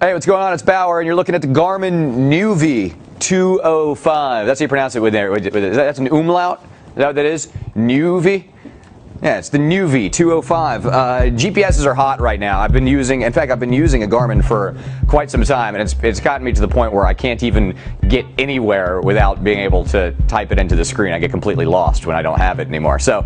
Hey, what's going on? It's Bauer, and you're looking at the Garmin Nuvi 205. That's how you pronounce it with there. That's an umlaut? Is that what that is? Nuvi? Yeah, it's the Nuvi 205. GPSs are hot right now. I've been using a Garmin for quite some time, and it's gotten me to the point where I can't even get anywhere without being able to type it into the screen. I get completely lost when I don't have it anymore. So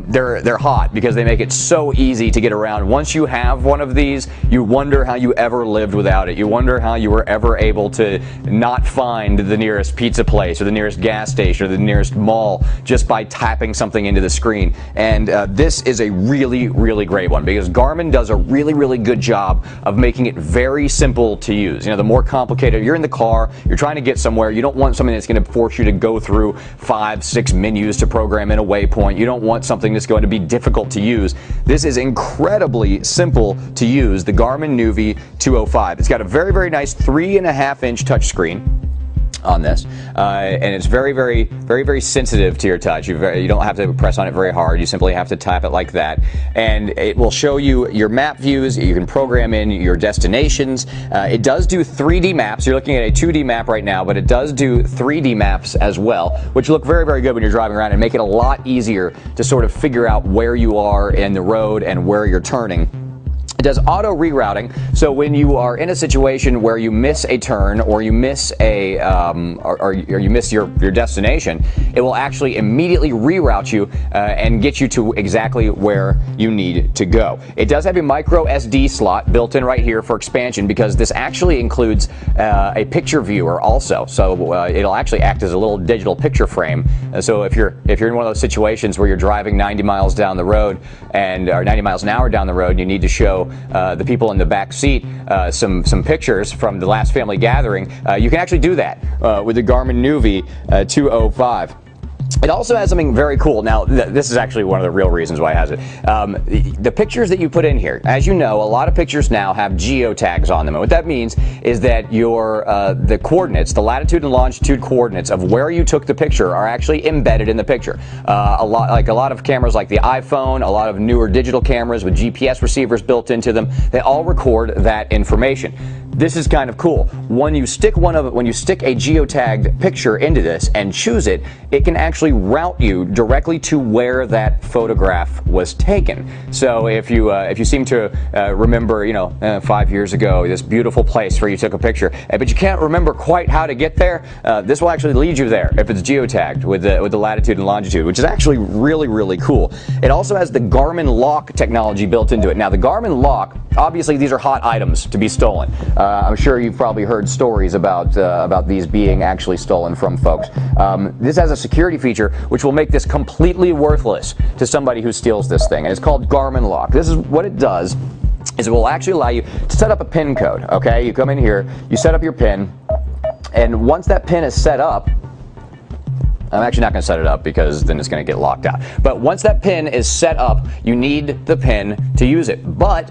they're hot because they make it so easy to get around. Once you have one of these, you wonder how you ever lived without it. You wonder how you were ever able to not find the nearest pizza place or the nearest gas station or the nearest mall just by tapping something into the screen. And this is a really, really great one because Garmin does a really, really good job of making it very simple to use. You know, the more complicated, you're in the car, you're trying to get somewhere, you don't want something that's going to force you to go through 5, 6 menus to program in a waypoint. You don't want something that's going to be difficult to use. This is incredibly simple to use, the Garmin Nuvi 205. It's got a very, very nice 3.5-inch touchscreen on this, and it's very, very, very, very sensitive to your touch. You don't have to press on it very hard. You simply have to tap it like that, and it will show you your map views. You can program in your destinations. It does do 3D maps. You're looking at a 2D map right now, but it does do 3D maps as well, which look very, very good when you're driving around and make it a lot easier to sort of figure out where you are in the road and where you're turning. It does auto rerouting, so when you are in a situation where you miss a turn or you miss a or you miss your destination, it will actually immediately reroute you and get you to exactly where you need to go. It does have a micro SD slot built in right here for expansion because this actually includes a picture viewer also. So it'll actually act as a little digital picture frame. So if you're in one of those situations where you're driving 90 miles down the road or 90 miles an hour down the road, and you need to show the people in the back seat some pictures from the last family gathering, you can actually do that with the Garmin Nuvi 205. It also has something very cool. Now, this is actually one of the real reasons why it has it. The pictures that you put in here, as you know, a lot of pictures now have geotags on them. And what that means is that the coordinates, the latitude and longitude coordinates of where you took the picture are actually embedded in the picture. A lot of cameras like the iPhone, a lot of newer digital cameras with GPS receivers built into them, they all record that information. This is kind of cool. When you stick a geotagged picture into this and choose it, it can actually route you directly to where that photograph was taken. So if you seem to remember, 5 years ago, this beautiful place where you took a picture, but you can't remember quite how to get there, this will actually lead you there if it's geotagged with the latitude and longitude, which is actually really, really cool. It also has the Garmin lock technology built into it. Now, the Garmin lock, obviously, these are hot items to be stolen. I'm sure you've probably heard stories about these being actually stolen from folks. This has a security feature which will make this completely worthless to somebody who steals this thing, and it's called Garmin lock. This is what it does. Is it will actually allow you to set up a PIN code. Okay, you come in here, you set up your PIN, and once that PIN is set up, I'm actually not going to set it up because then it's going to get locked out. But once that PIN is set up, you need the PIN to use it. But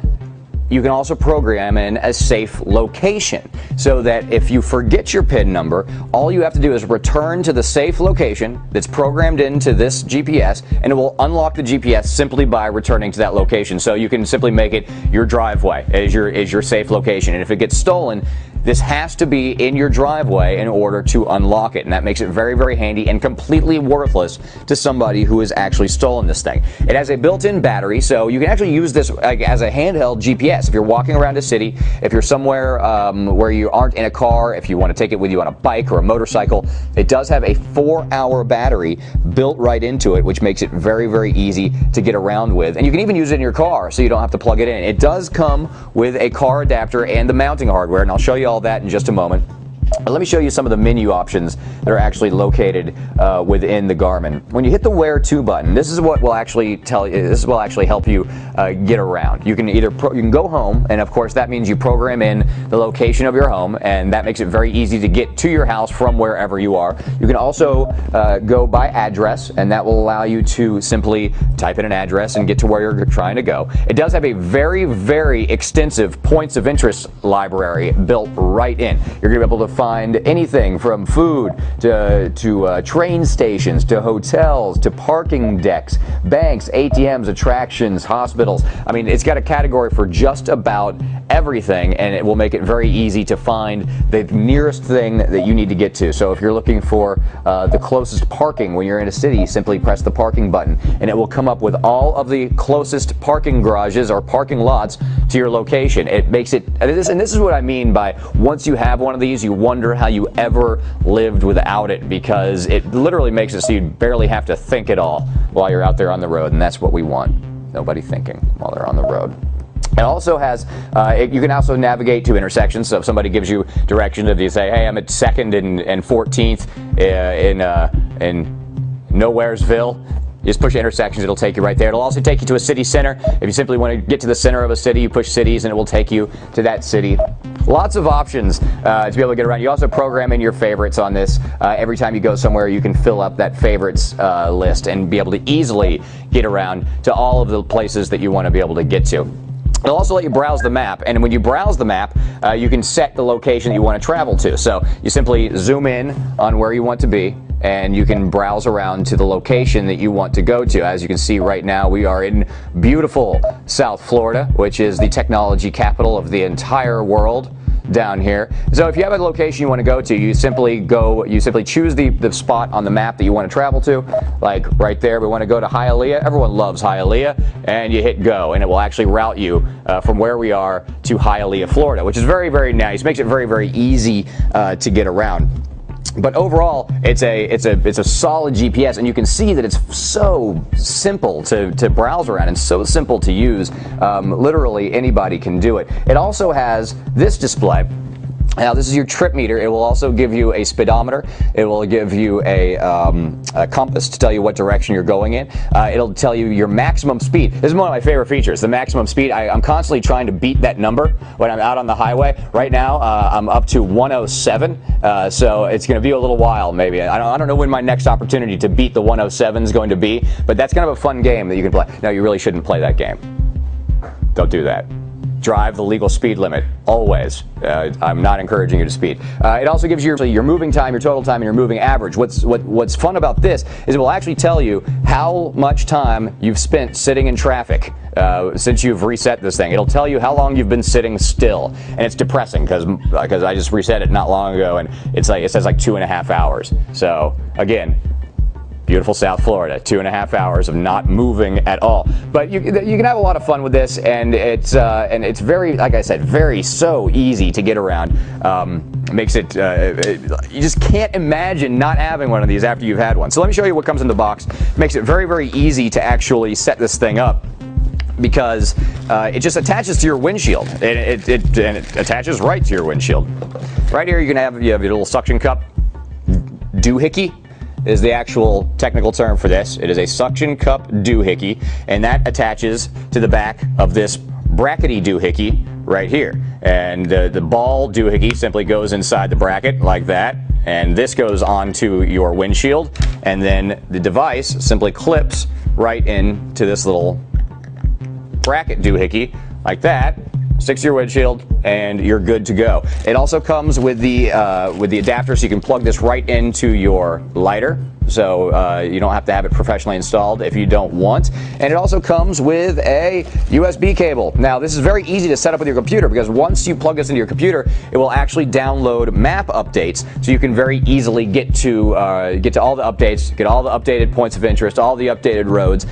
you can also program in a safe location so that if you forget your PIN number, all you have to do is return to the safe location that's programmed into this GPS, and it will unlock the GPS simply by returning to that location. So you can simply make it your driveway as your safe location. And if it gets stolen, this has to be in your driveway in order to unlock it, and that makes it very, very handy and completely worthless to somebody who has actually stolen this thing. It has a built-in battery, so you can actually use this as a handheld GPS. If you're walking around a city, if you're somewhere where you aren't in a car, if you want to take it with you on a bike or a motorcycle, it does have a 4-hour battery built right into it, which makes it very, very easy to get around with. And you can even use it in your car, so you don't have to plug it in. It does come with a car adapter and the mounting hardware, and I'll show you all that in just a moment. But let me show you some of the menu options that are actually located within the Garmin. When you hit the Where To button, this is what will actually tell you. This will actually help you get around. You can you can go home, and of course that means you program in the location of your home, and that makes it very easy to get to your house from wherever you are. You can also go by address, and that will allow you to simply type in an address and get to where you're trying to go. It does have a very, very extensive points of interest library built right in. You're going to be able to find find anything from food to train stations, to hotels, to parking decks, banks, ATMs, attractions, hospitals. I mean, it's got a category for just about everything, and it will make it very easy to find the nearest thing that you need to get to. So if you're looking for the closest parking when you're in a city, simply press the parking button, and it will come up with all of the closest parking garages or parking lots to your location. It makes it, and this is what I mean by once you have one of these, you wonder how you ever lived without it, because it literally makes it so you barely have to think at all while you're out there on the road, and that's what we want. Nobody thinking while they're on the road. It also has, you can also navigate to intersections. So if somebody gives you directions, if you say, hey, I'm at 2nd and 14th in Nowheresville, you just push intersections, it'll take you right there. It'll also take you to a city center. If you simply want to get to the center of a city, you push cities and it will take you to that city. Lots of options to be able to get around. You also program in your favorites on this. Every time you go somewhere, you can fill up that favorites list and be able to easily get around to all of the places that you want to be able to get to. It'll also let you browse the map, and when you browse the map, you can set the location that you want to travel to. So you simply zoom in on where you want to be, and you can browse around to the location that you want to go to. As you can see right now, we are in beautiful South Florida, which is the technology capital of the entire world down here. So if you have a location you want to go to, you simply choose the spot on the map that you want to travel to. Like right there, we want to go to Hialeah. Everyone loves Hialeah, and you hit go, and it will actually route you from where we are to Hialeah, Florida, which is very, very nice. Makes it very, very easy to get around. But overall, it's a solid GPS, and you can see that it's so simple to browse around and so simple to use. Literally anybody can do it. It also has this display. Now this is your trip meter. It will also give you a speedometer. It will give you a compass to tell you what direction you're going in. It'll tell you your maximum speed. This is one of my favorite features, the maximum speed. I'm constantly trying to beat that number when I'm out on the highway. Right now I'm up to 107, so it's going to be a little while maybe. I don't know when my next opportunity to beat the 107 is going to be, but that's kind of a fun game that you can play. No, you really shouldn't play that game. Don't do that. Drive the legal speed limit, always. I'm not encouraging you to speed. It also gives you your moving time, your total time, and your moving average. What's fun about this is it will actually tell you how much time you've spent sitting in traffic since you've reset this thing. It'll tell you how long you've been sitting still, and it's depressing because I just reset it not long ago, and it says like 2.5 hours. So again, beautiful South Florida, 2.5 hours of not moving at all. But you can have a lot of fun with this, and it's very, like I said, so easy to get around. Makes it, you just can't imagine not having one of these after you've had one. So let me show you what comes in the box. Makes it very, very easy to actually set this thing up, because it just attaches to your windshield, and it attaches right to your windshield. Right here you have your little suction cup. Doohickey is the actual technical term for this. It is a suction cup doohickey, and that attaches to the back of this brackety doohickey right here. And the ball doohickey simply goes inside the bracket like that, and this goes onto your windshield, and then the device simply clips right into this little bracket doohickey like that, sticks to your windshield, and you're good to go. It also comes with the adapter, so you can plug this right into your lighter. So you don't have to have it professionally installed if you don't want. And it also comes with a USB cable. Now this is very easy to set up with your computer, because once you plug this into your computer, it will actually download map updates, so you can very easily get to all the updates, get all the updated points of interest, all the updated roads,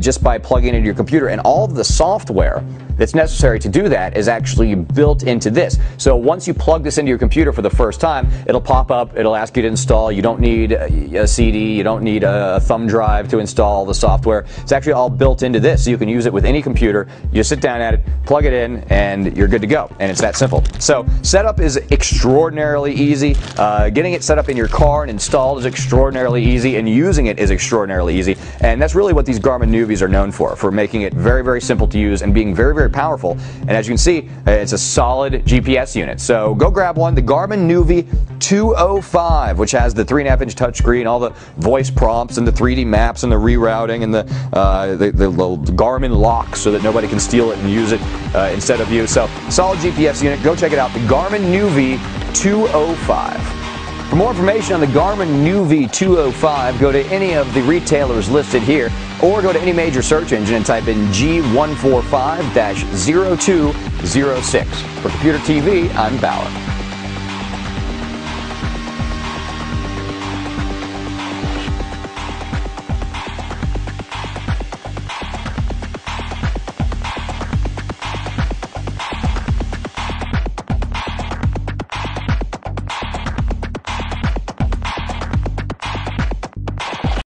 just by plugging it into your computer. And all of the software that's necessary to do that is actually built into this. So once you plug this into your computer for the first time, it'll pop up, it'll ask you to install. You don't need a CD, you don't need a thumb drive to install the software. It's actually all built into this, so you can use it with any computer. You just sit down at it, plug it in, and you're good to go. And it's that simple. So setup is extraordinarily easy. Getting it set up in your car and installed is extraordinarily easy, and using it is extraordinarily easy. And that's really what these Garmin Nuvis are known for making it very, very simple to use and being very, very powerful. And as you can see, it's a solid GPS unit. So go grab one, the Garmin Nuvi 205, which has the 3.5-inch touchscreen, all the voice prompts and the 3D maps and the rerouting and the Garmin lock, so that nobody can steal it and use it instead of you. So solid GPS unit. Go check it out. The Garmin Nuvi 205. For more information on the Garmin Nuvi 205, go to any of the retailers listed here, or go to any major search engine and type in G145-0206. For Computer TV, I'm Bauer.